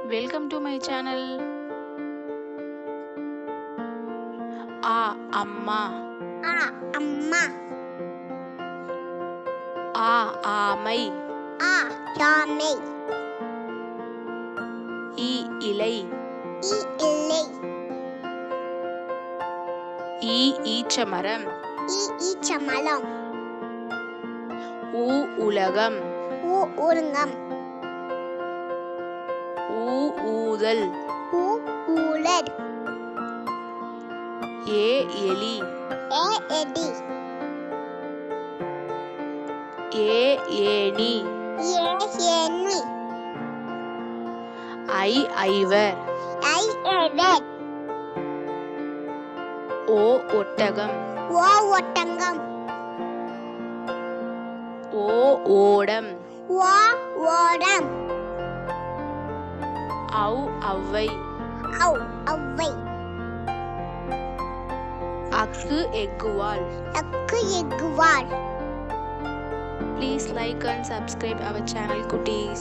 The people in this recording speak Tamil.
Welcome to my channel. Amma. Amma. ஆமை. யானை. இலை. இல்லை. ஈச்சமரம். ஈச்சமரம். உலகம். உலகம். ஊதல். ஊழல். எலி. எடி. ஏணி. ஏணி. ஐவர். ஐவர். ஒட்டகம். ஒட்டகம். ஓடம். ஓடம். Avvai. Avvai. எக்குவால். எக்குவால். Please like and subscribe our channel, cuties.